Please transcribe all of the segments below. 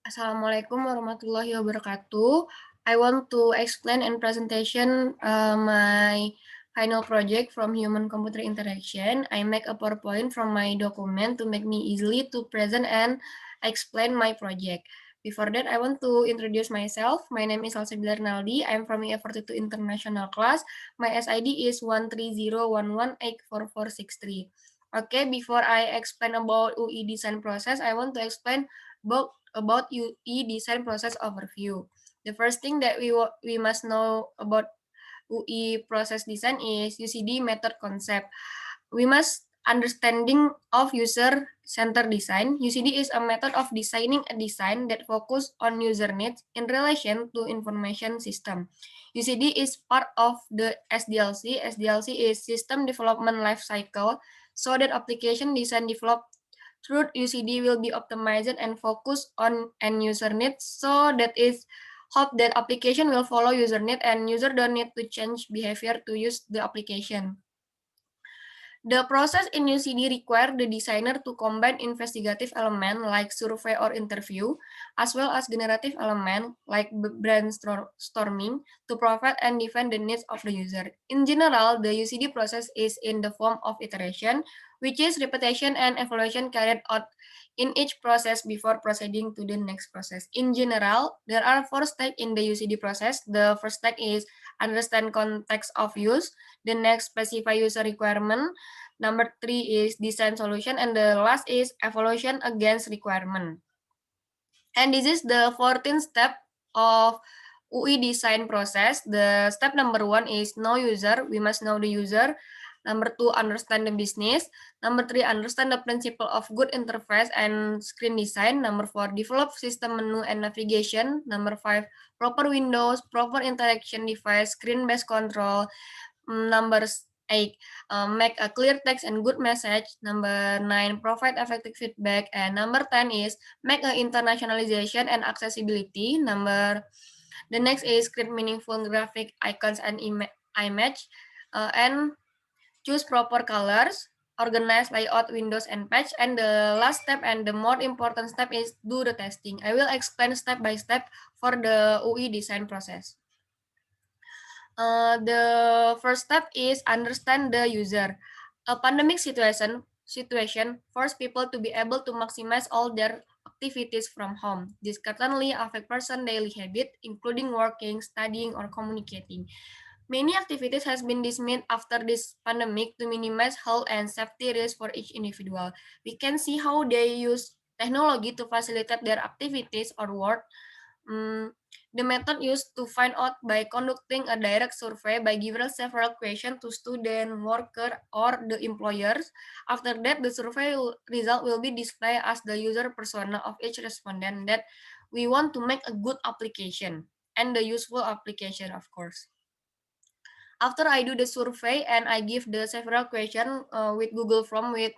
Assalamualaikum warahmatullahi wabarakatuh. I want to explain and presentation my final project from human computer interaction. I make a PowerPoint from my document to make me easily to present and explain my project. Before that, I want to introduce myself. My name is Alsabila Rinaldi. I'm from EF42 International Class. My SID is 13011844463. Okay, before I explain about UI design process, I want to explain about UI design process overview. The first thing that we must know about UI process design is UCD method concept. We must understanding of user centered design. UCD is a method of designing a design that focus on user needs in relation to information system. UCD is part of the SDLC. SDLC is system development life cycle, so that application design develop through UCD will be optimized and focused on end user needs, so that is hope that application will follow user need and user don't need to change behavior to use the application. The process in UCD require the designer to combine investigative element like survey or interview, as well as generative element like brainstorming to provide and define the needs of the user. In general, the UCD process is in the form of iteration, which is repetition and evaluation carried out in each process before proceeding to the next process. In general, there are four steps in the UCD process. The first step is understand context of use. The next specify user requirement. Number three is design solution, and the last is evaluation against requirement. And this is the 14th step of UI design process. The step number one is know user. We must know the user. Number two, understand the business. Number three, understand the principle of good interface and screen design. Number four, develop system menu and navigation. Number five, proper windows, proper interaction device, screen-based control. Number eight, make a clear text and good message. Number nine, provide effective feedback. And number 10 is make a internationalization and accessibility. The next is create meaningful graphic icons and image. And choose proper colors, organize layout windows and patch. And the last step and the more important step is do the testing. I will explain step by step for the UI design process. The first step is understand the user. A pandemic situation force people to be able to maximize all their activities from home. This certainly affect person daily habit, including working, studying, or communicating. Many activities has been dismissed after this pandemic to minimize health and safety risks for each individual. We can see how they use technology to facilitate their activities or work. Mm, the method used to find out by conducting a direct survey by giving several questions to student, worker, or the employers. After that, the survey result will be displayed as the user persona of each respondent that we want to make a good application and the useful application, of course. After I do the survey and I give the several questions with Google Form with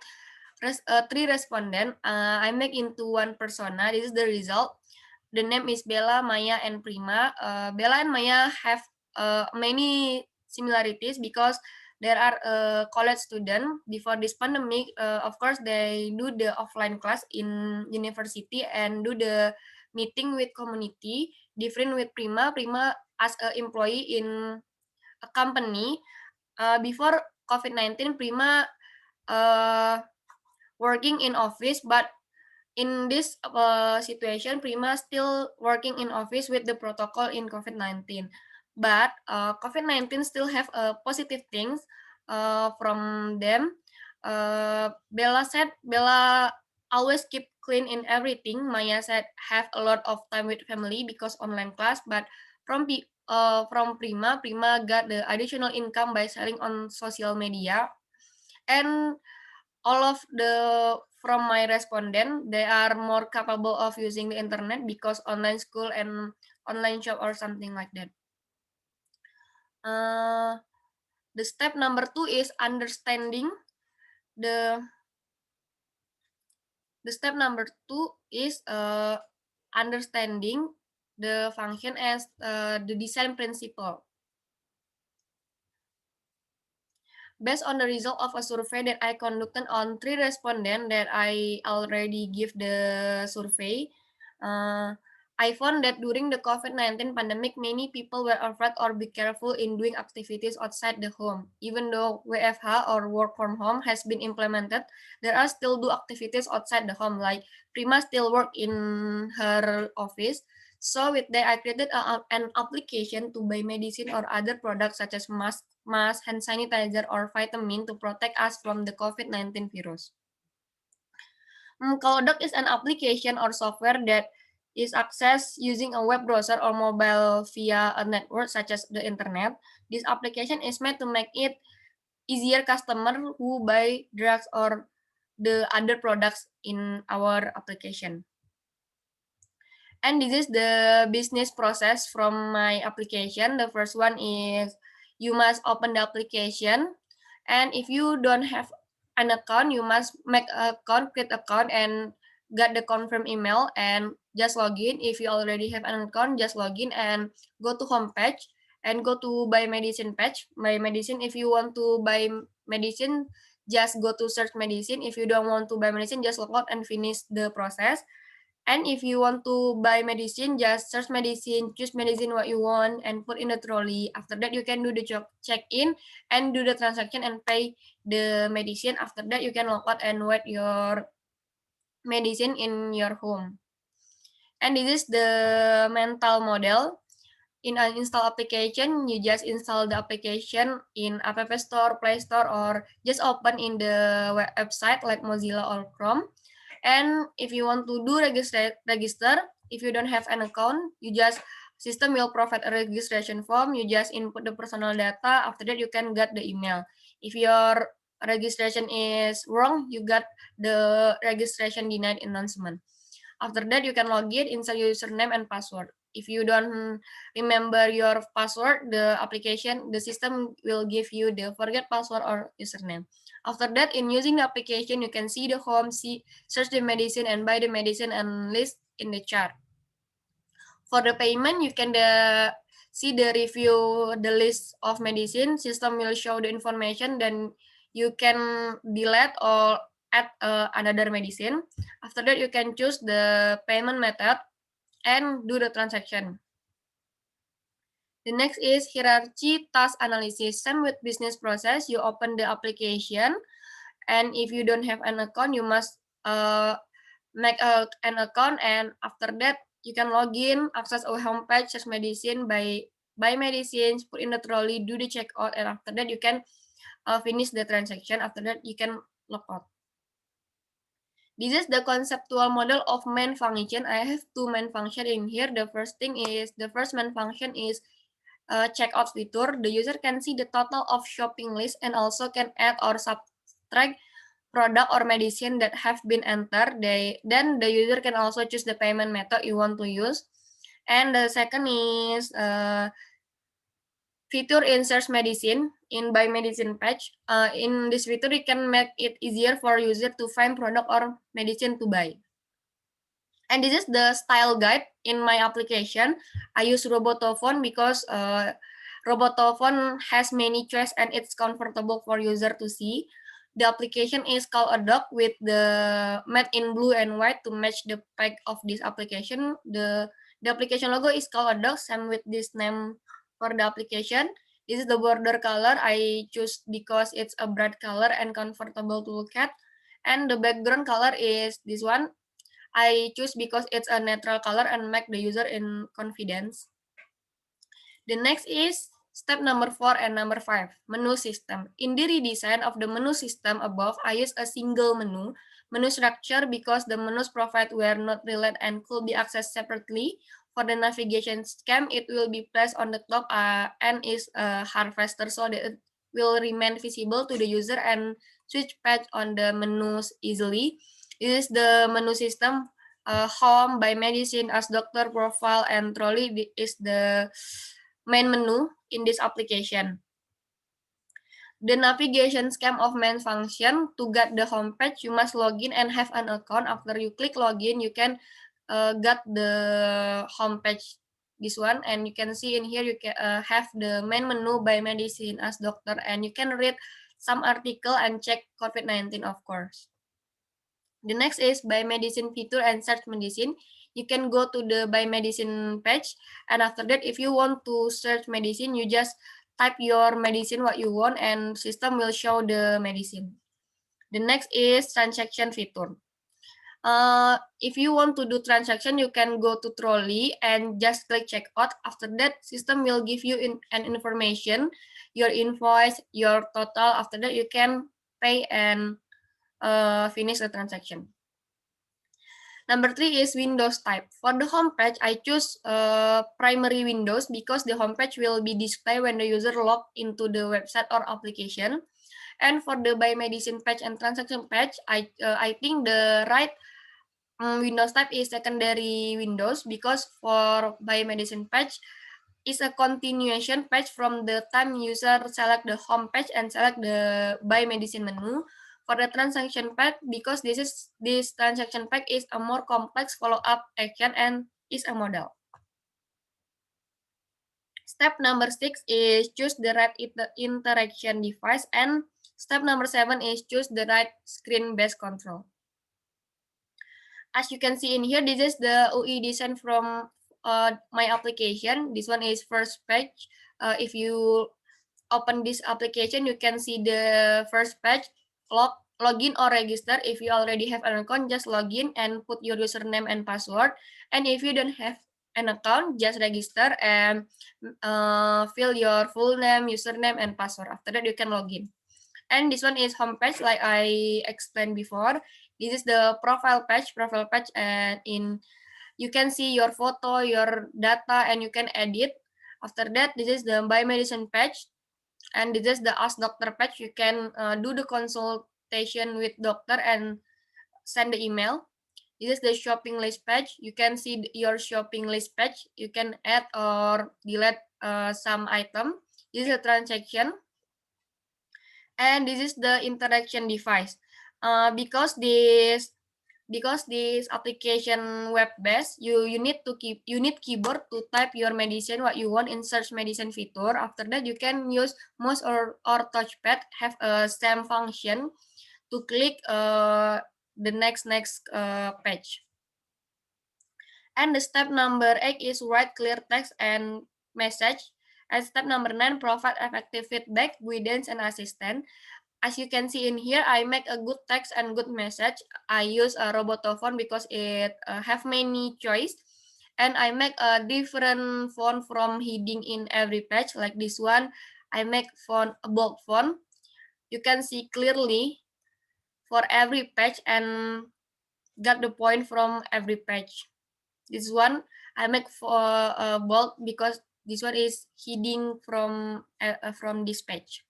three respondents, I make into one persona. This is the result. The name is Bella, Maya, and Prima. Bella and Maya have many similarities because there are college students before this pandemic. Of course, they do the offline class in university and do the meeting with community. Different with Prima. Prima as an employee in a company. Before COVID-19, Prima uh, working in office, but in this situation, Prima still working in office with the protocol in COVID-19. But COVID-19 still have positive things from them. Bella said Bella always keep clean in everything. Maya said have a lot of time with family because online class. But from Prima, Prima got the additional income by selling on social media. And all of the from my respondent, they are more capable of using the internet because online school and online shop or something like that. Uh, the step number two is understanding the the step number two is understanding the function as the design principle. Based on the result of a survey that I conducted on three respondents that I already give the survey, I found that during the COVID-19 pandemic, many people were afraid or be careful in doing activities outside the home. Even though WFH or work from home has been implemented, there are still do activities outside the home, like Prima still work in her office. So with that, I created an application to buy medicine or other products such as mask, hand sanitizer, or vitamin to protect us from the COVID-19 virus. Kalodoc is an application or software that is accessed using a web browser or mobile via a network such as the internet. This application is made to make it easier customer who buy drugs or the other products in our application. And this is the business process from my application. The first one is you must open the application, and if you don't have an account, you must make a account, create account, and get the confirm email and just log in. If you already have an account, just log in and go to home page and go to buy medicine page. Buy medicine. If you want to buy medicine, just go to search medicine. If you don't want to buy medicine, just log out and finish the process. And if you want to buy medicine, just search medicine, choose medicine what you want, and put in the trolley. After that, you can do the check-in and do the transaction and pay the medicine. After that, you can log out and wait your medicine in your home. And this is the mental model. In an install application, you just install the application in App Store, Play Store, or just open in the website like Mozilla or Chrome. And if you want to do register, if you don't have an account, you just system will provide a registration form. You just input the personal data. After that, you can get the email. If your registration is wrong, you get the registration denied announcement. After that, you can log in, insert your username and password. If you don't remember your password, the application, the system will give you the forget password or username. After that, in using the application, you can see the home, search the medicine and buy the medicine and list in the chart. For the payment, you can see the review, the list of medicine. System will show the information, then you can delete or add another medicine. After that, you can choose the payment method and do the transaction. The next is hierarchy task analysis. Same with business process, you open the application, and if you don't have an account, you must make an account, and after that, you can log in, access our homepage, search medicine, buy medicines, put in the trolley, do the checkout, and after that, you can finish the transaction. After that, you can log out. This is the conceptual model of main function. I have two main function in here. The first main function is checkout feature. The user can see the total of shopping list and also can add or subtract product or medicine that have been entered. Then the user can also choose the payment method you want to use. And the second is feature in search medicine in buy medicine page. In this feature, you can make it easier for user to find product or medicine to buy. And this is the style guide in my application. I use Robotophone because Robotophone has many choice and it's comfortable for user to see. The application is called Adoc with the matte in blue and white to match the pack of this application. The application logo is called Adoc, same with this name for the application. This is the border color I choose because it's a bright color and comfortable to look at. And the background color is this one. I choose because it's a neutral color and make the user in confidence. The next is step number 4 and number 5, menu system. In the redesign of the menu system above, I use a single menu structure because the menus provided were not related and could be accessed separately. For the navigation scheme, it will be placed on the top and is harvester so that it will remain visible to the user and switch page on the menus easily. This is the menu system. Home, buy medicine, as doctor, profile, and trolley is the main menu in this application. The navigation scheme of main function, to get the homepage, you must log in and have an account. After you click login, you can get the homepage, this one, and you can see in here you can have the main menu by medicine as doctor, and you can read some article and check COVID-19, of course. The next is buy medicine feature and search medicine. You can go to the buy medicine page, and after that, if you want to search medicine, you just type your medicine what you want, and system will show the medicine. The next is transaction feature. If you want to do transaction, you can go to trolley and just click checkout. After that, system will give you an information, your invoice, your total. After that, you can pay and finish the transaction. Number 3 is Windows type. For the homepage, I choose primary Windows because the homepage will be displayed when the user log into the website or application. And for the buy medicine page and transaction page, I think the right Windows type is secondary Windows because for buy medicine page is a continuation page from the time user select the home page and select the buy medicine menu. For the transaction page, because this transaction page is a more complex follow-up action and is a model. Step number 6 is choose the right interaction device, and step number 7 is choose the right screen-based control. As you can see in here, this is the UI design from my application. This one is first page. If you open this application, you can see the first page, login or register. If you already have an account, just login and put your username and password. And if you don't have an account, just register and fill your full name, username, and password. After that, you can login. And this one is homepage, like I explained before. This is the profile page, and you can see your photo, your data, and you can edit. After that, this is the buy medicine page, and this is the ask doctor page. You can do the consultation with doctor and send the email. This is the shopping list page. You can see your shopping list page. You can add or delete some item. This is a transaction, and this is the interaction device. Because this application web based, you need keyboard to type your medicine what you want in search medicine feature. After that, you can use mouse or touchpad have a same function to click the next page. And the step number 8 is write clear text and message. And step number 9, provide effective feedback, guidance, and assistance. As you can see in here, I make a good text and good message. I use a Robotophone because it have many choice. And I make a different font from heading in every page. Like this one, I make font a bold font. You can see clearly for every page and got the point from every page. This one I make for bold because this one is heading from this page.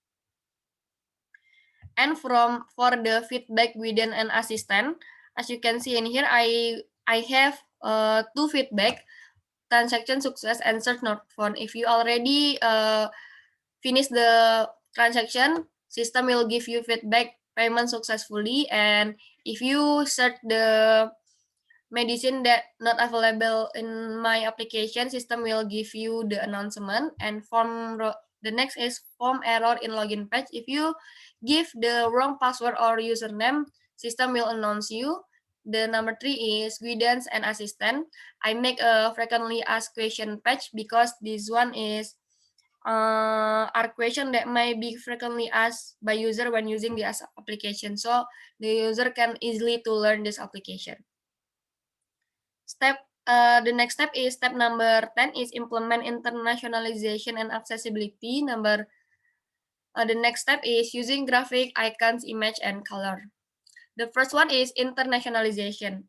And for the feedback guidance and assistant, as you can see in here, I have 2 feedback: transaction success and search not found. If you already finish the transaction, system will give you feedback payment successfully. And if you search the medicine that not available in my application, system will give you the announcement. And the next is form error in login page. If you give the wrong password or username, system will announce you. The number 3 is guidance and assistant. I make a frequently asked question page because this one is are question that may be frequently asked by user when using the application, so the user can easily to learn this application. The next step is step number 10 is implement internationalization and accessibility. The next step is using graphic, icons, image, and color. The first one is internationalization.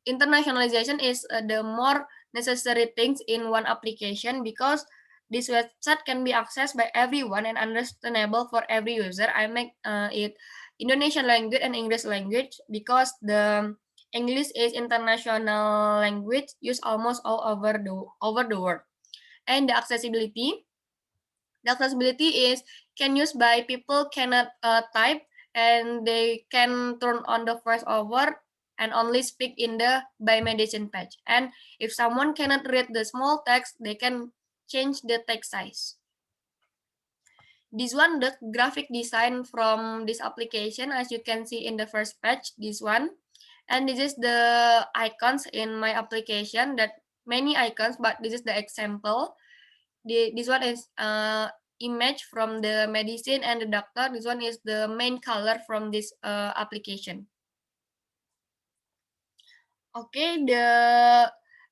Internationalization is the more necessary things in one application because this website can be accessed by everyone and understandable for every user. I make it Indonesian language and English language because the English is international language used almost all over the world. And the accessibility is can use by people cannot type, and they can turn on the voiceover and only speak in the buy medicine page. And if someone cannot read the small text, they can change the text size. This one, the graphic design from this application, as you can see in the first page, this one. And this is the icons in my application, that many icons, but this is the example. This one is image from the medicine and the doctor. This one is the main color from this application. Okay, the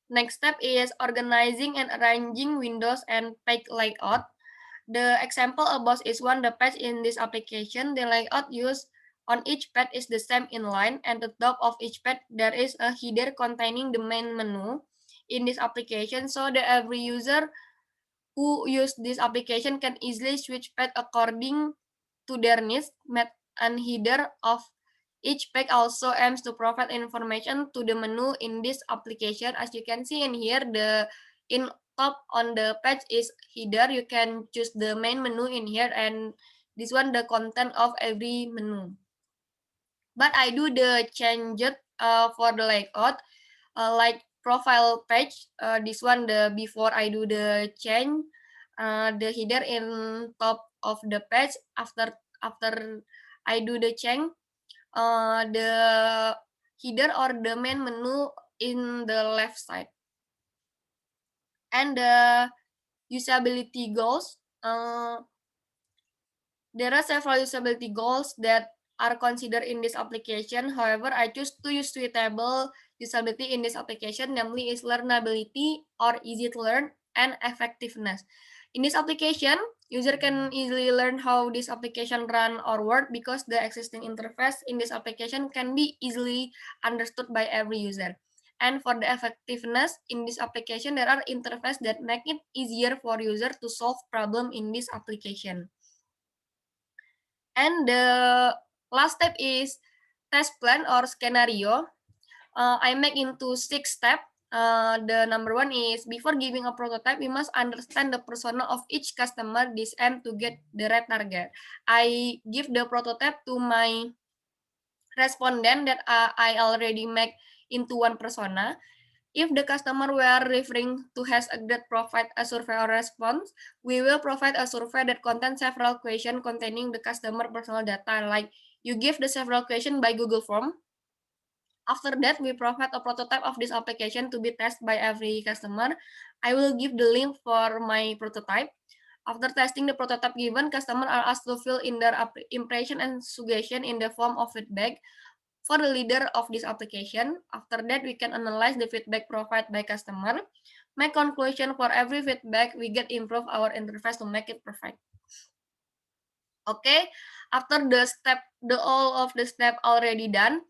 next step is organizing and arranging windows and page layout. The example above is one, the page in this application. The layout used on each page is the same in line, and the top of each page there is a header containing the main menu in this application, so that every user who use this application can easily switch page according to their needs. And header of each page also aims to provide information to the menu in this application. As you can see in here, the in top on the page is header. You can choose the main menu in here, and this one the content of every menu. But I do the change it for the layout, like profile page. This one, the before I do the change, the header in top of the page. After I do the change, the header or the main menu in the left side. And the usability goals, there are several usability goals that are considered in this application. However, I choose to use suitable usability in this application, namely is learnability or easy to learn and effectiveness. In this application, user can easily learn how this application run or work because the existing interface in this application can be easily understood by every user. And for the effectiveness in this application, there are interfaces that make it easier for user to solve problem in this application. And the last step is test plan or scenario. I make into 6 steps. The number one is before giving a prototype, we must understand the persona of each customer this end to get the right target. I give the prototype to my respondent that I already make into one persona. If the customer we are referring to has agreed provide a survey or response, we will provide a survey that contains several questions containing the customer personal data. Like you give the several questions by Google Form. After that, we provide a prototype of this application to be tested by every customer. I will give the link for my prototype. After testing the prototype given, customers are asked to fill in their impression and suggestion in the form of feedback for the leader of this application. After that, we can analyze the feedback provided by customer. My conclusion for every feedback, we get improve our interface to make it perfect. Okay, after the all of the step already done,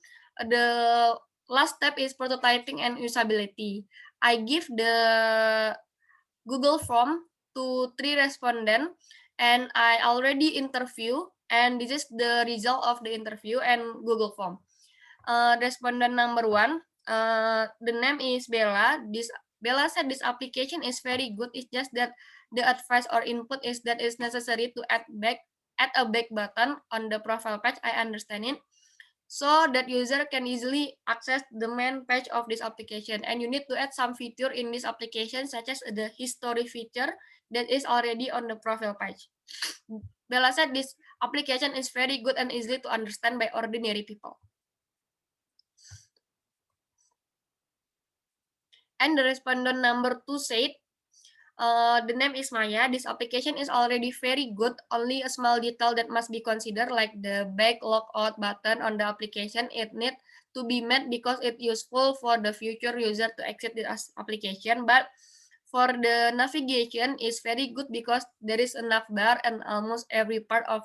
the last step is prototyping and usability. I give the Google Form to 3 respondents, and I already interview, and this is the result of the interview and Google Form. Respondent number 1, the name is Bella. Bella said this application is very good. It's just that the advice or input is that it's necessary to add a back button on the profile page. I understand it. So that user can easily access the main page of this application. And you need to add some feature in this application, such as the history feature that is already on the profile page. Bella said this application is very good and easy to understand by ordinary people. And the respondent number 2 said, the name is Maya. This application is already very good. Only a small detail that must be considered, like the back logout button on the application. It needs to be made because it's useful for the future user to exit the application. But for the navigation, is very good because there is enough bar and almost every part of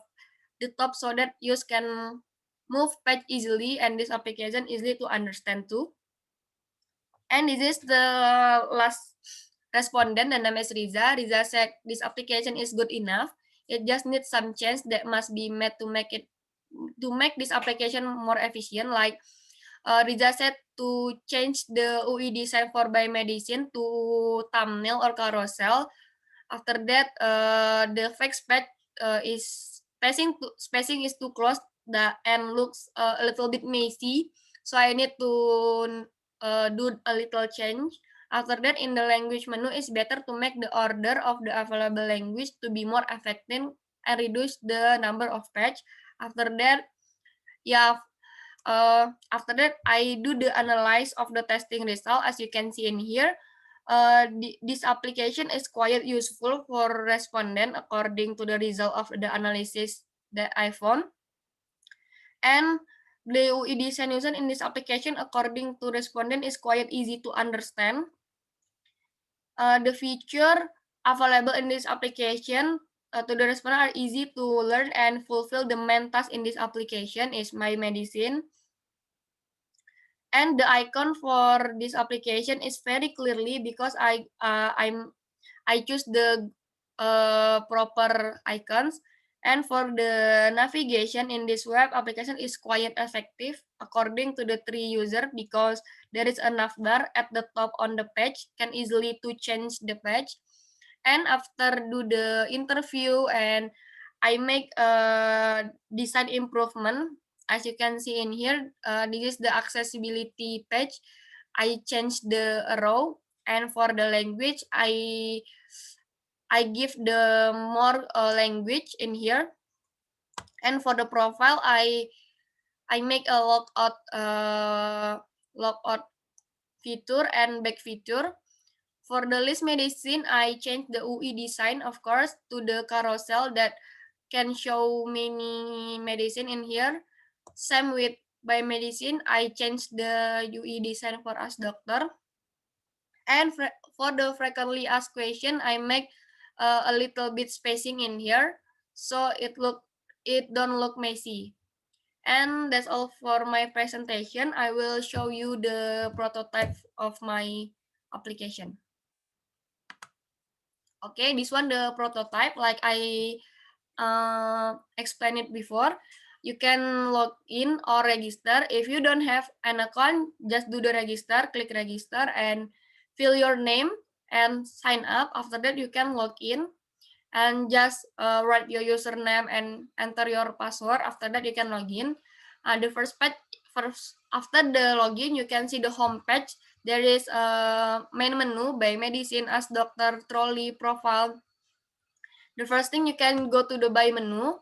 the top so that users can move page easily, and this application easily to understand too. And this is the last respondent, the name is Riza. Riza said this application is good enough. It just needs some change that must be made to make this application more efficient. Like Riza said, to change the UI design for biomedicine to thumbnail or carousel. After that, the fixed page is spacing is too close and looks a little bit messy. So I need to do a little change. After that, in the language menu, it's better to make the order of the available language to be more and reduce the number of page. After that, after that, I do the analysis of the testing result. As you can see in here, this application is quite useful for respondent according to the result of the analysis that I found. And the UI design user in this application according to respondent is quite easy to understand. The feature available in this application to the respondent are easy to learn and fulfill the main task in this application is My Medicine. And the icon for this application is very clearly because I choose the proper icons. And for the navigation in this web application is quite effective according to the three user because there is a navbar at the top on the page, can easily to change the page. And after do the interview and I make a design improvement. As you can see in here, this is the accessibility page. I change the row, and for the language, I give the more language in here. And for the profile, I make a logout feature and back feature. For the list medicine, I change the UI design, of course, to the carousel that can show many medicine in here. Same with by medicine, I change the UI design for Ask Doctor. And for the frequently asked question, I make a little bit spacing in here, so it don't look messy. And that's all for my presentation. I will show you the prototype of my application. Okay, this one the prototype, like I explained it before. You can log in or register. If you don't have an account, just do the register, click register and fill your name and sign up. After that, you can log in and just write your username and enter your password. After that, you can log in. The first after the login, you can see the home page. There is a main menu by medicine, Ask Doctor, trolley, profile. The first thing, you can go to the buy menu.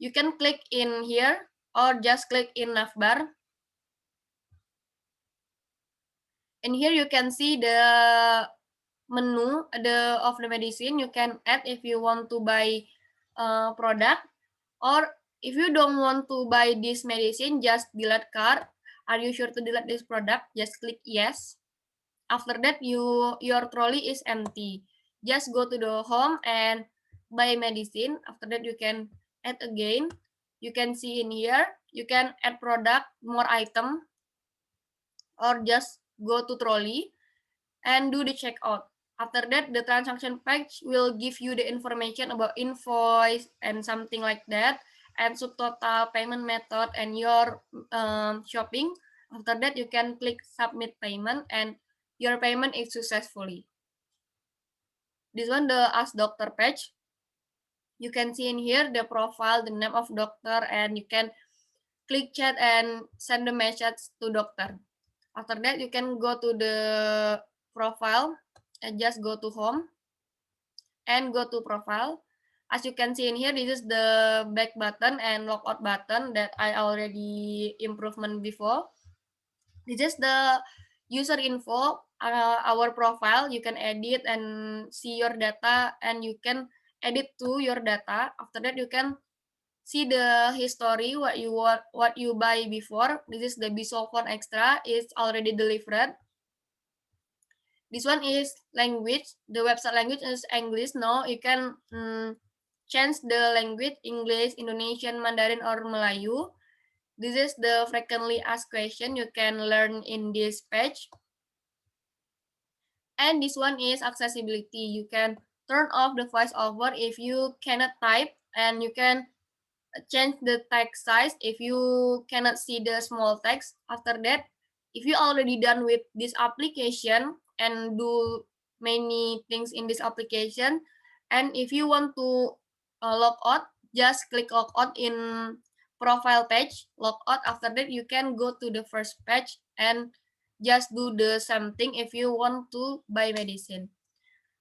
You can click in here or just click in navbar. In here you can see the menu of the medicine. You can add if you want to buy product, or if you don't want to buy this medicine, just delete cart. Are you sure to delete this product? Just click yes. After that, your trolley is empty. Just go to the home and buy medicine. After that, you can add again. You can see in here, you can add product, more item, or just go to trolley and do the checkout. After that, the transaction page will give you the information about invoice and something like that, and subtotal, payment method, and your shopping. After that, you can click submit payment and your payment is successfully. This one, the Ask Doctor page. You can see in here the profile, the name of doctor, and you can click chat and send the message to doctor. After that, you can go to the profile and just go to home and go to profile. As you can see in here, this is the back button and logout button that I already improvement before. This is the user info, our profile. You can edit and see your data, and you can edit to your data. After that, you can see the history, what you buy before. This is the Bisolphone Extra. It's already delivered. This one is language. The website language is English. Now you can change the language, English, Indonesian, Mandarin, or Melayu. This is the frequently asked question you can learn in this page. And this one is accessibility. You can turn off the voiceover if you cannot type, and you can change the text size if you cannot see the small text. After that, if you already done with this application and do many things in this application, and if you want to log out, just click log out in profile page, log out. After that, you can go to the first page and just do the same thing if you want to buy medicine.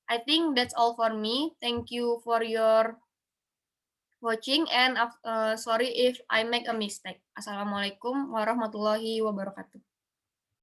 I think that's all for me. Thank you for your watching, and sorry if I make a mistake. Assalamualaikum warahmatullahi wabarakatuh.